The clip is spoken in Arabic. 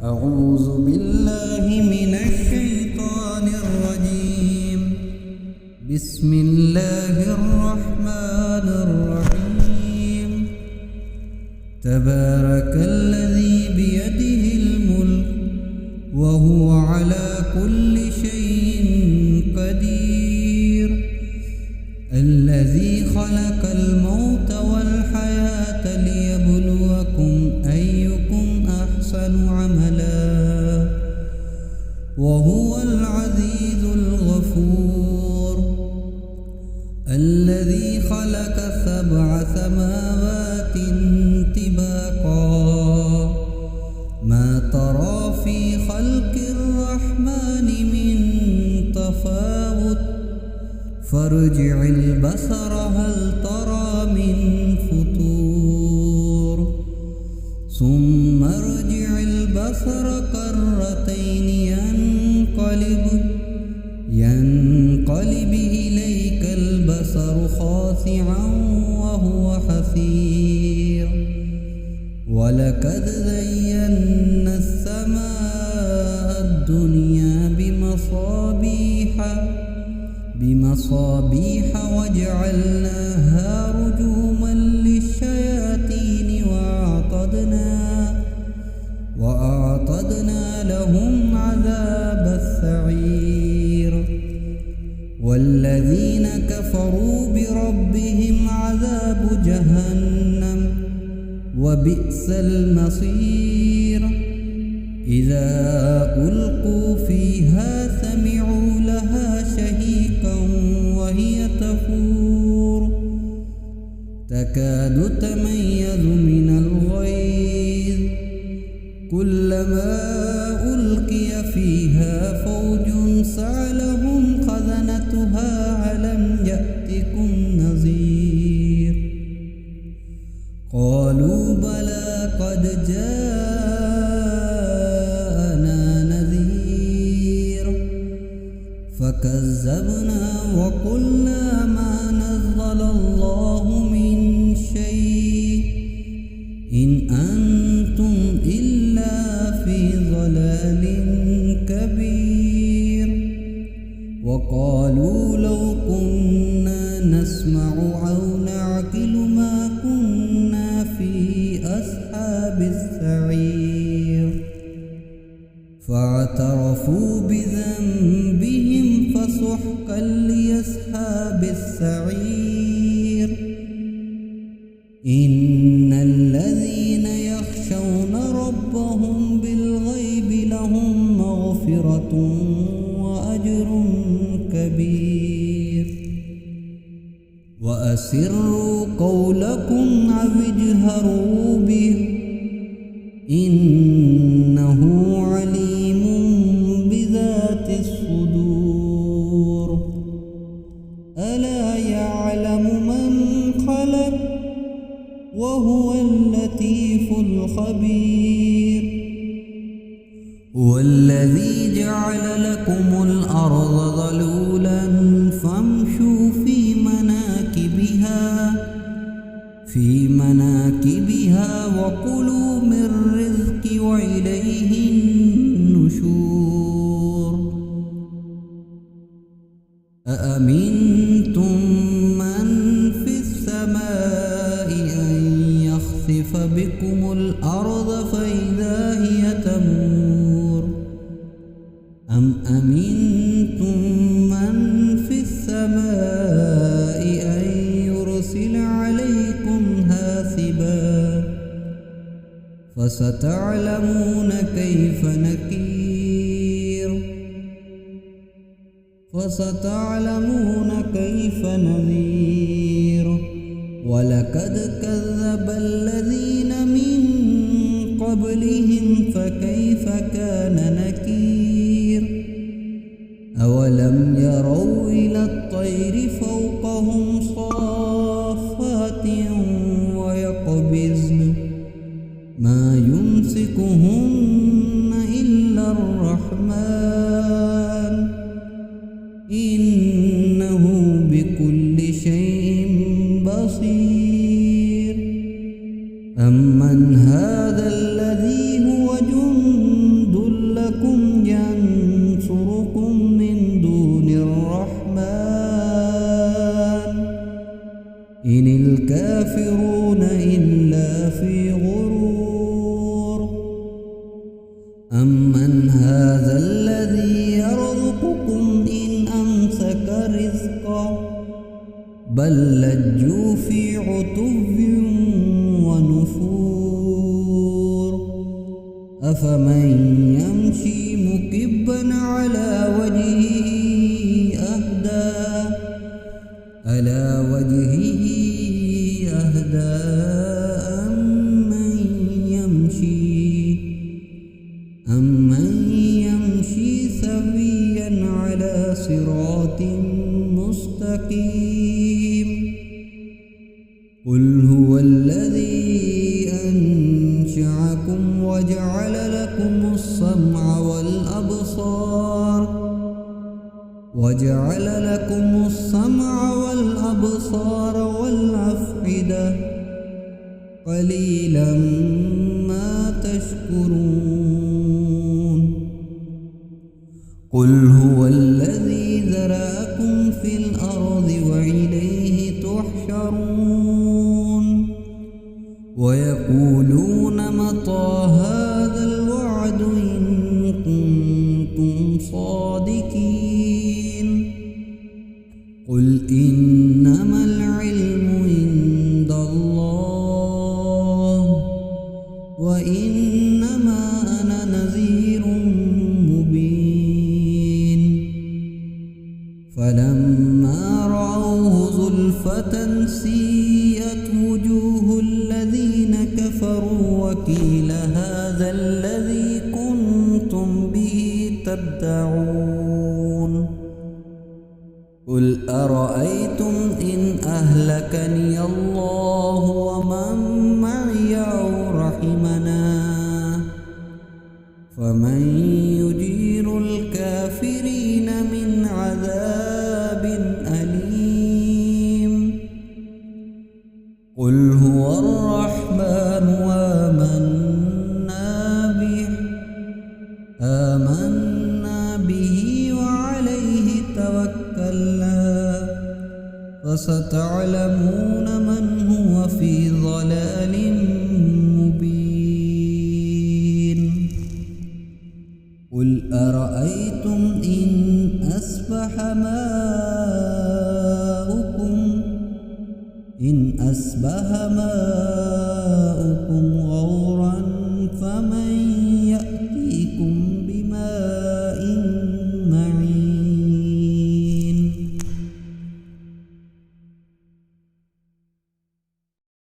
أعوذ بالله من الشيطان الرجيم. بسم الله الرحمن الرحيم. تبارك الذي بيده الملك وهو على كل شيء قدير. الذي خلق الموت والحياة ليبلوكم أيكم أحسن عملا وهو العزيز الغفور. الذي خلق 7 سماوات طباقا ما ترى في خلق الرحمن من تفاوت فارجع البصر هل ترى من فطور ثم ارجع البصر كرتين ينقلب إليك البصر خاسعا وهو حسير. ولقد زينا السماء الدنيا بمصابيح وجعلناها رجوما للشياطين وأعتدنا لهم عذاب السعير. والذين كفروا بربهم عذاب جهنم وبئس المصير. إذا ألقوا فيها سمعوا لها شهيقا وهي تفور تكاد تميز من الغيظ كلما ألقي فيها فوج سألهم خزنتها ألم يأتكم نذير. قالوا بلى قد جاءنا نذير فكذبنا وقلنا ما نزل الله من شيء إن أنتم إلا في ضلال كبير. وقالوا لو كنا نسمع أو نعقل ما كنا في أصحاب السعير. فاعترفوا بذنبهم فسحقا لأصحاب السعير. إن الذين يخشون ربهم بالغيب لهم مغفرة وأجر كبير. وأسروا قولكم أو اجهروا به إنه عليم بذات الصدور. ألا يعلم من خلق وهو اللطيف الخبير. والذي جعل لكم الأرض ذلولا فامشوا في مناكبها وكلوا من رزق وإليه النشور. أأمنتم من في السماء أن يخسف بكم الأرض فإذا هي تمور أم أمنتم من في السماء أن يرسل عليكم حاسبا فستعلمون كيف نذير. ولقد كذب الذين من قبلهم فكيف كان نكير. أولم يروا إلى الطير فوقهم صافات ويقبضن ما يمسكهن إلا الرحمن إنه بكل شيء بصير. أمن هذا الذي هو جند بل لجوا في عتو ونفور أفمن يمشي مكبا على وجهه أهدى أمن يمشي سويا على صراط مستقيم قل هو الذي أنشأكم وجعل لكم السمع والأبصار والأفئدة قليلا ما تشكرون قل هو الذي ذرأكم في الأرض وإليه تحشرون ويقولون متى هذا الوعد إن كنتم صادقين قل إنما العلم عند الله وإنما أنا نذير مبين فلما رأوه زلفة سيئت وجوه الذين كفروا وقيل هذا الذي كنتم به تدعون قل أرأيتم إن أهلكني الله ومن معي أو رحمنا فمن يجير الكافرين من عذاب أليم قل هو الرحمن آمنا به وعليه توكلنا فستعلمون من هو في ضلال مبين قل أرأيتم إن أصبح ماؤكم غورا فمن يأتيكم